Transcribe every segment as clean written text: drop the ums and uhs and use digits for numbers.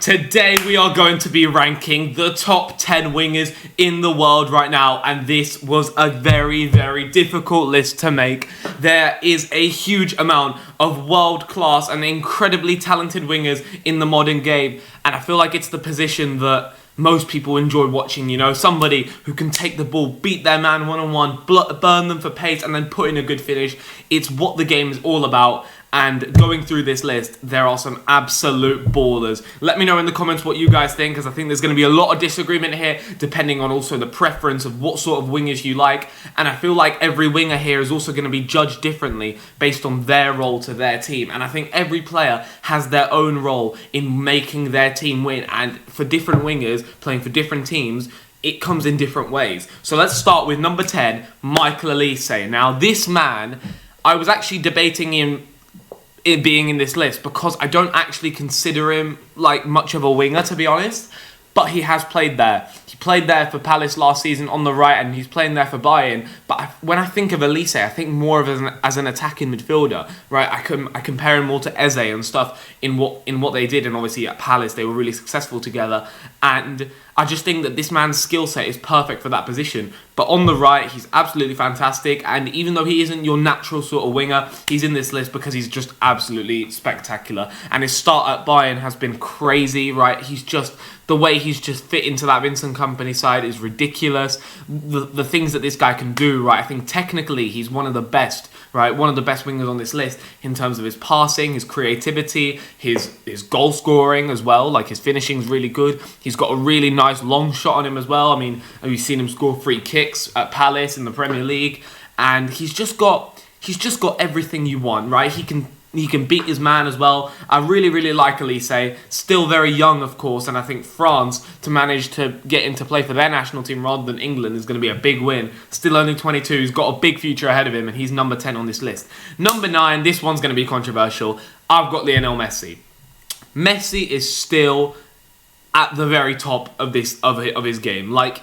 Today we are going to be ranking the top 10 wingers in the world right now, and this was a very, very difficult list to make. There is a huge amount of world-class and incredibly talented wingers in the modern game, and I feel like it's the position that most people enjoy watching, you know, somebody who can take the ball, beat their man one-on-one, burn them for pace, and then put in a good finish. It's what the game is all about. And going through this list, there are some absolute ballers. Let me know in the comments what you guys think, because I think there's going to be a lot of disagreement here, depending on also the preference of what sort of wingers you like. And I feel like every winger here is also going to be judged differently based on their role to their team. And I think every player has their own role in making their team win. And for different wingers playing for different teams, it comes in different ways. So let's start with number 10, Michael Olise. Now, this man, I was actually debating him it being in this list because I don't actually consider him like much of a winger, to be honest, but he has played there. He played there for Palace last season on the right, and he's playing there for Bayern. But when I think of Olise, I think more of as an attacking midfielder, right? I compare him more to Eze and stuff in what they did, and obviously at Palace they were really successful together. And I just think that this man's skill set is perfect for that position. But on the right, he's absolutely fantastic. And even though he isn't your natural sort of winger, he's in this list because he's just absolutely spectacular. And his start at Bayern has been crazy, right? The way he's just fit into that Vincent Kompany side is ridiculous. The things that this guy can do, right? I think technically he's one of the best, right? One of the best wingers on this list in terms of his passing, his creativity, his goal scoring as well. Like, his finishing's really good. He's got a really nice long shot on him as well. I mean, we've seen him score free kicks at Palace in the Premier League, and he's just got everything you want, right? He can beat his man as well. I really, really like Olise. Still very young, of course, and I think France, to manage to get into play for their national team rather than England, is going to be a big win. Still only 22, he's got a big future ahead of him, and he's number 10 on this list. Number 9, this one's going to be controversial. I've got Lionel Messi. Messi is still at the very top of his game. Like,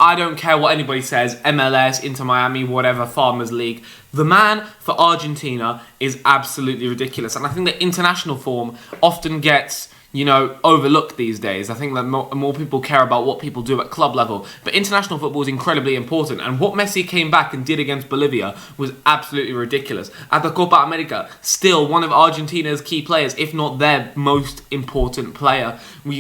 I don't care what anybody says, MLS, Inter Miami, whatever, Farmers League. The man for Argentina is absolutely ridiculous. And I think that international form often gets, overlooked these days. I think that more people care about what people do at club level. But international football is incredibly important. And what Messi came back and did against Bolivia was absolutely ridiculous. At the Copa America, still one of Argentina's key players, if not their most important player. And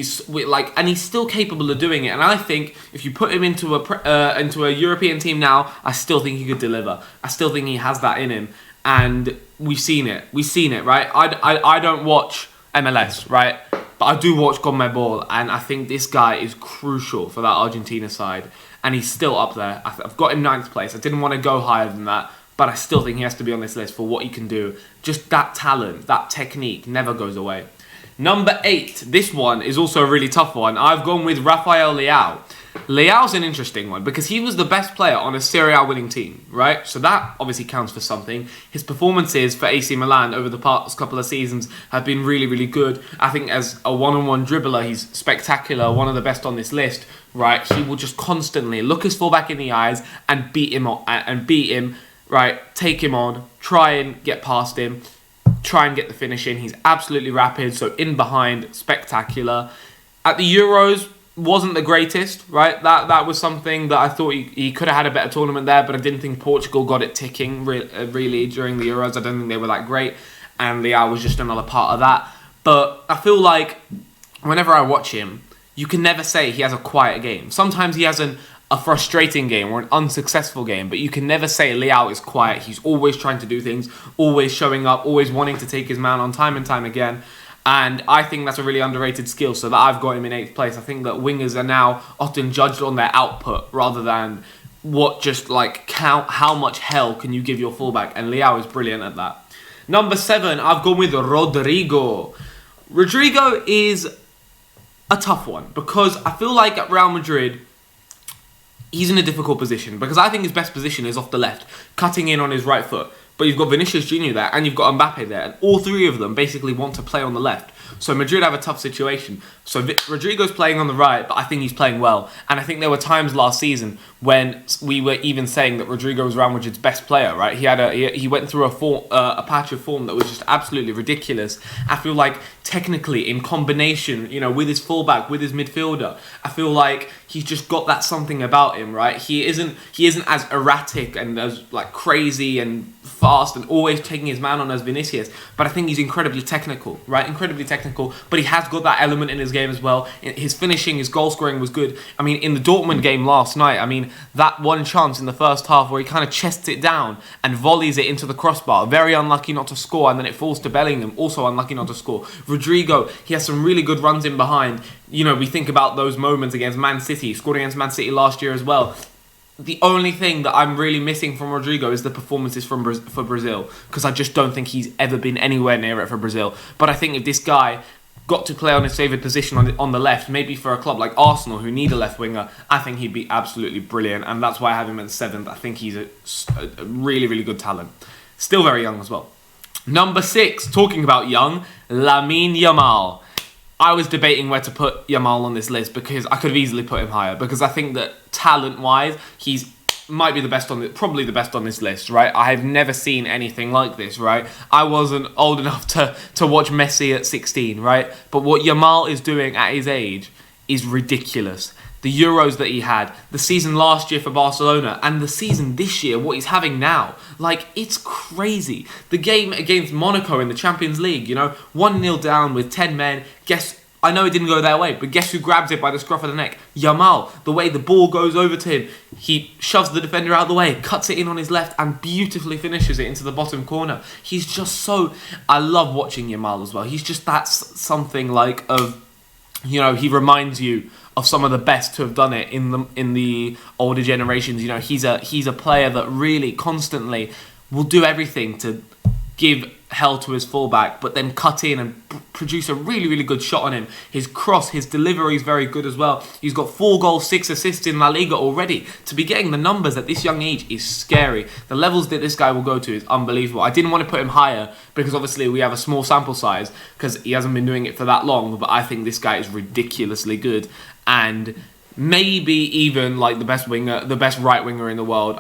he's still capable of doing it. And I think if you put him into a European team now, I still think he could deliver. I still think he has that in him. And we've seen it. Right? I don't watch MLS, right? But I do watch CONMEBOL, and I think this guy is crucial for that Argentina side, and he's still up there. I've got him 9th place. I didn't want to go higher than that, but I still think he has to be on this list for what he can do. Just that talent, that technique never goes away. Number 8, this one is also a really tough one. I've gone with Rafael Leao. Leao's an interesting one because he was the best player on a Serie A winning team, right? So that obviously counts for something. His performances for AC Milan over the past couple of seasons have been really, really good. I think as a one-on-one dribbler, he's spectacular, one of the best on this list, right? He will just constantly look his fullback in the eyes and beat him, right? Take him on, try and get past him, try and get the finish in. He's absolutely rapid, so in behind, spectacular. At the Euros, wasn't the greatest, right? That was something that I thought he could have had a better tournament there, but I didn't think Portugal got it ticking really during the Euros. I don't think they were that great, and Leao was just another part of that. But I feel like whenever I watch him, you can never say he has a quiet game. Sometimes he has a frustrating game or an unsuccessful game, but you can never say Leao is quiet. He's always trying to do things, always showing up, always wanting to take his man on time and time again. And I think that's a really underrated skill, so that I've got him in 8th place. I think that wingers are now often judged on their output rather than how much hell can you give your fullback, and Leao is brilliant at that. Number 7, I've gone with Rodrigo. Rodrigo is a tough one because I feel like at Real Madrid, he's in a difficult position because I think his best position is off the left, cutting in on his right foot. But you've got Vinicius Jr. there and you've got Mbappe there, and all three of them basically want to play on the left. So Madrid have a tough situation. So Rodrigo's playing on the right, but I think he's playing well. And I think there were times last season when we were even saying that Rodrigo was Real Madrid's best player, right? He went through a patch of form that was just absolutely ridiculous. I feel like technically in combination, with his fullback, with his midfielder, I feel like he's just got that something about him, right? He isn't as erratic and as like crazy and fast and always taking his man on as Vinicius, but I think he's incredibly technical, right? Incredibly technical, but he has got that element in his game as well. His finishing, his goal scoring was good. I mean, in the Dortmund game last night, that one chance in the first half where he kind of chests it down and volleys it into the crossbar, very unlucky not to score, and then it falls to Bellingham, also unlucky not to score. Rodrigo, he has some really good runs in behind. We think about those moments against Man City. He scored against Man City last year as well. The only thing that I'm really missing from Rodrigo is the performances for Brazil, because I just don't think he's ever been anywhere near it for Brazil. But I think if this guy got to play on his favoured position on the left, maybe for a club like Arsenal who need a left winger, I think he'd be absolutely brilliant, and that's why I have him at 7th. I think he's a really, really good talent. Still very young as well. Number 6, talking about young, Lamine Yamal. I was debating where to put Yamal on this list because I could have easily put him higher, because I think that talent-wise, he's might be probably the best on this list, right? I have never seen anything like this, right? I wasn't old enough to watch Messi at 16, right? But what Yamal is doing at his age is ridiculous. The Euros that he had, the season last year for Barcelona, and the season this year, what he's having now. Like, it's crazy. The game against Monaco in the Champions League, 1-0 down with 10 men. I know it didn't go their way, but guess who grabs it by the scruff of the neck? Yamal. The way the ball goes over to him, he shoves the defender out of the way, cuts it in on his left, and beautifully finishes it into the bottom corner. He's just so... I love watching Yamal as well. He's just something like he reminds you of some of the best to have done it in the older generations. He's a player that really constantly will do everything to give hell to his fullback, but then cut in and produce a really, really good shot on him. His cross, his delivery is very good as well. He's got 4 goals, 6 assists in La Liga already. To be getting the numbers at this young age is scary. The levels that this guy will go to is unbelievable. I didn't want to put him higher because obviously we have a small sample size because he hasn't been doing it for that long, but I think this guy is ridiculously good, and maybe even like the best right winger in the world.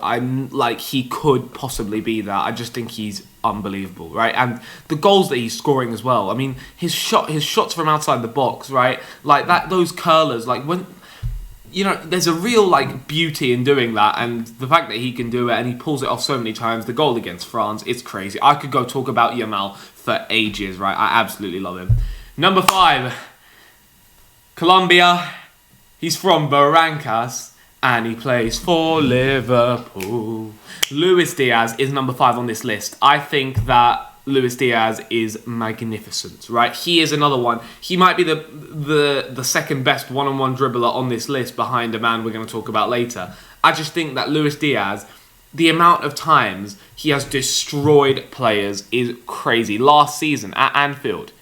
He could possibly be that. I just think he's unbelievable, right? And the goals that he's scoring as well. I mean, his shots from outside the box, right? Like that, those curlers, like when there's a real beauty in doing that, and the fact that he can do it and he pulls it off so many times. The goal against France, it's crazy. I could go talk about Yamal for ages, right? I absolutely love him. Number 5, Colombia. He's from Barrancas and he plays for Liverpool. Luis Diaz is number 5 on this list. I think that Luis Diaz is magnificent, right? He is another one. He might be the second best one-on-one dribbler on this list behind a man we're going to talk about later. I just think that Luis Diaz, the amount of times he has destroyed players is crazy. Last season at Anfield,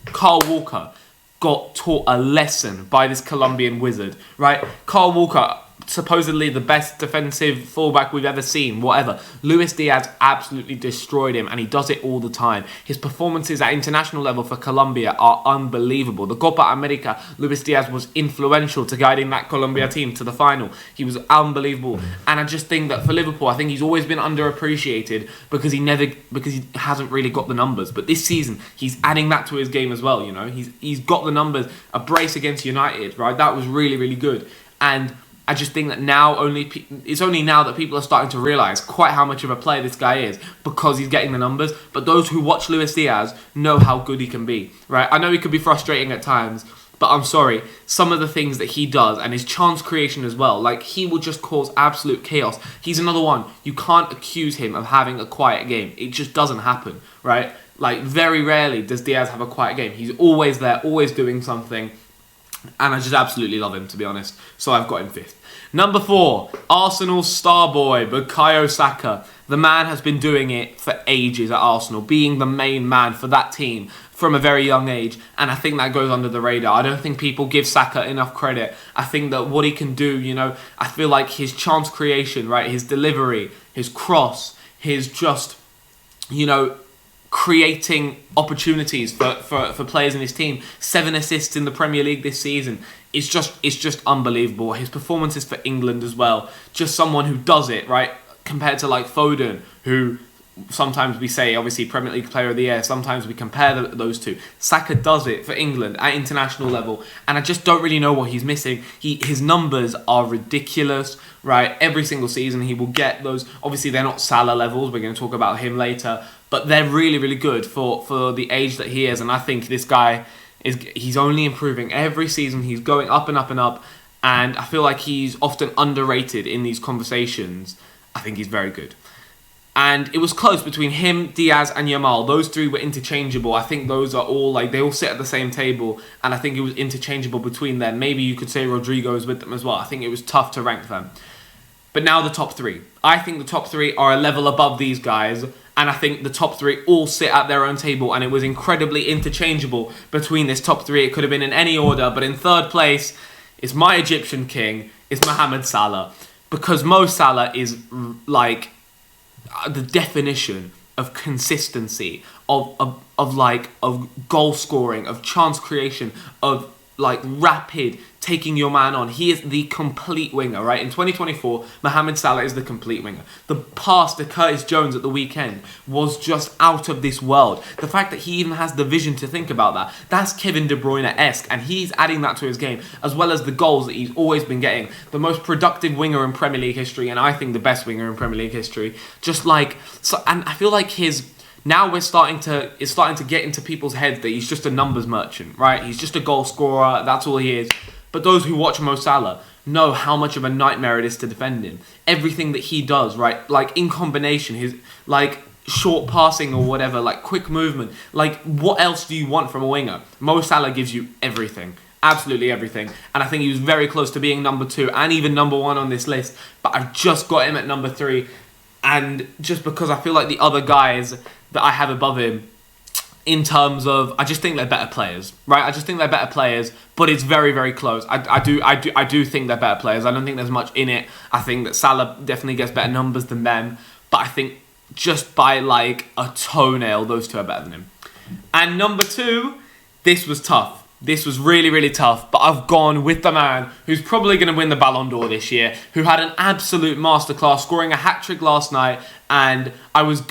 Kyle Walker got taught a lesson by this Colombian wizard, right? Kyle Walker, supposedly the best defensive fullback we've ever seen, whatever. Luis Diaz absolutely destroyed him, and he does it all the time. His performances at international level for Colombia are unbelievable. The Copa America, Luis Diaz was influential to guiding that Colombia team to the final. He was unbelievable. And I just think that for Liverpool, I think he's always been underappreciated because he hasn't really got the numbers. But this season, he's adding that to his game as well, He's got the numbers. A brace against United, right? That was really, really good. And I just think that it's only now that people are starting to realise quite how much of a player this guy is because he's getting the numbers. But those who watch Luis Diaz know how good he can be, right? I know he could be frustrating at times, but I'm sorry, some of the things that he does and his chance creation as well, he will just cause absolute chaos. He's another one. You can't accuse him of having a quiet game. It just doesn't happen, right? Very rarely does Diaz have a quiet game. He's always there, always doing something. And I just absolutely love him, to be honest. So I've got him 5th. Number 4, Arsenal's star boy, Bukayo Saka. The man has been doing it for ages at Arsenal, being the main man for that team from a very young age. And I think that goes under the radar. I don't think people give Saka enough credit. I think that what he can do, I feel like his chance creation, right? His delivery, his cross, his just, creating opportunities for players in his team. 7 assists in the Premier League this season. It's just unbelievable. His performances for England as well. Just someone who does it, right? Compared to like Foden, who sometimes we say, obviously, Premier League Player of the Year. Sometimes we compare those two. Saka does it for England at international level. And I just don't really know what he's missing. His numbers are ridiculous, right? Every single season he will get those. Obviously, they're not Salah levels. We're going to talk about him later. But they're really, really good for the age that he is. And I think this guy, he's only improving. Every season he's going up and up and up. And I feel like he's often underrated in these conversations. I think he's very good. And it was close between him, Diaz, and Yamal. Those three were interchangeable. I think those are all, like, they all sit at the same table. And I think it was interchangeable between them. Maybe you could say Rodrigo's with them as well. I think it was tough to rank them. But now the top three. I think the top three are a level above these guys. And I think the top three all sit at their own table. And it was incredibly interchangeable between this top three. It could have been in any order. But in third place, it's my Egyptian king. It's Mohamed Salah. Because Mo Salah is, like, the definition of consistency, of goal scoring, of chance creation, of like rapid taking your man on. He is the complete winger, right? In 2024, Mohamed Salah is the complete winger. The pass to Curtis Jones at the weekend was just out of this world. The fact that he even has the vision to think about that, that's Kevin De Bruyne-esque, and he's adding that to his game, as well as the goals that he's always been getting. The most productive winger in Premier League history, and I think the best winger in Premier League history. Just like, so, and I feel like now it's starting to get into people's heads that he's just a numbers merchant, right? He's just a goal scorer, that's all he is. But those who watch Mo Salah know how much of a nightmare it is to defend him. Everything that he does, right? Like in combination, his like short passing or whatever, like quick movement. Like what else do you want from a winger? Mo Salah gives you everything. Absolutely everything. And I think he was very close to being number 2 and even number 1 on this list. But I've just got him at number 3. And just because I feel like the other guys that I have above him, in terms of, I just think they're better players, right? I just think they're better players, but it's very, very close. I do think they're better players. I don't think there's much in it. I think that Salah definitely gets better numbers than them, but I think just by like a toenail, those two are better than him. And number 2, this was tough. This was really, really tough, but I've gone with the man who's probably going to win the Ballon d'Or this year, who had an absolute masterclass, scoring a hat-trick last night, and I was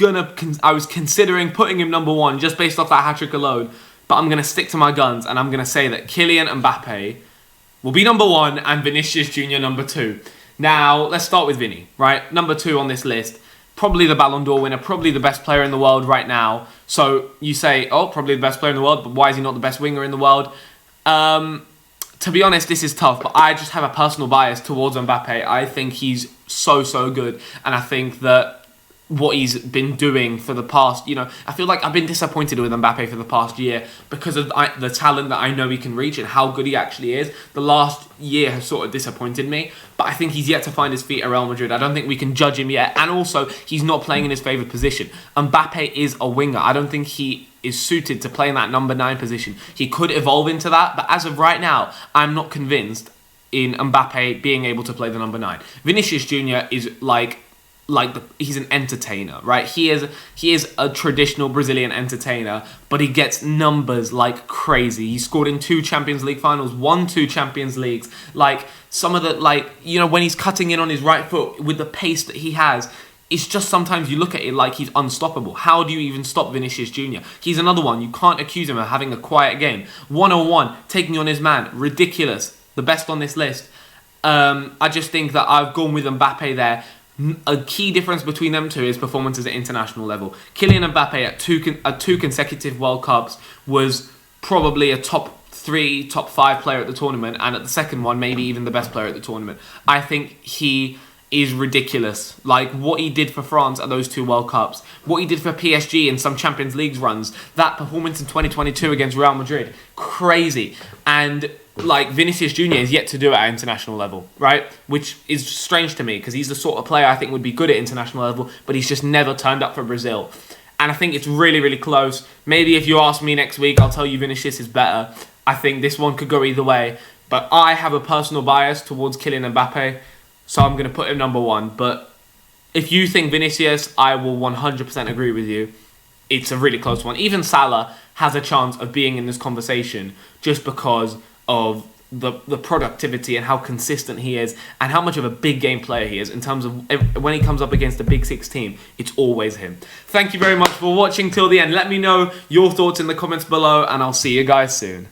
considering putting him number 1 just based off that hat-trick alone, but I'm going to stick to my guns, and I'm going to say that Kylian Mbappe will be number 1 and Vinicius Jr. number 2. Now, let's start with Vinny, right? Number 2 on this list. Probably the Ballon d'Or winner, probably the best player in the world right now. So you say, oh, probably the best player in the world, but why is he not the best winger in the world? To be honest, this is tough, but I just have a personal bias towards Mbappe. I think he's so good, and I think that what he's been doing for the past, I feel like I've been disappointed with Mbappe for the past year because of the talent that I know he can reach and how good he actually is. The last year has sort of disappointed me, but I think he's yet to find his feet at Real Madrid. I don't think we can judge him yet, and also he's not playing in his favoured position. Mbappe is a winger. I don't think he is suited to play in that number 9 position. He could evolve into that, but as of right now, I'm not convinced in Mbappe being able to play the number 9. Vinicius Jr. is he's an entertainer, right? He is a traditional Brazilian entertainer, but he gets numbers like crazy. He scored in 2 Champions League finals, won 2 Champions Leagues. Like some of the when he's cutting in on his right foot with the pace that he has, it's just sometimes you look at it like he's unstoppable. How do you even stop Vinicius Jr.? He's another one. You can't accuse him of having a quiet game. 1-on-1, taking on his man, ridiculous. The best on this list. I just think that I've gone with Mbappe there. A key difference between them two is performances at international level. Kylian Mbappe at 2 consecutive World Cups was probably a top 3, top 5 player at the tournament, and at the second one, maybe even the best player at the tournament. I think he is ridiculous. Like what he did for France at those 2 World Cups, what he did for PSG in some Champions League runs, that performance in 2022 against Real Madrid, crazy. And like Vinicius Jr. is yet to do it at international level, right? Which is strange to me because he's the sort of player I think would be good at international level, but he's just never turned up for Brazil. And I think it's really, really close. Maybe if you ask me next week, I'll tell you Vinicius is better. I think this one could go either way, but I have a personal bias towards Kylian Mbappe, so I'm going to put him number 1. But if you think Vinicius, I will 100% agree with you. it's a really close one. Even Salah has a chance of being in this conversation just because of the productivity and how consistent he is and how much of a big game player he is in terms of when he comes up against a Big Six team, it's always him. Thank you very much for watching till the end. Let me know your thoughts in the comments below and I'll see you guys soon.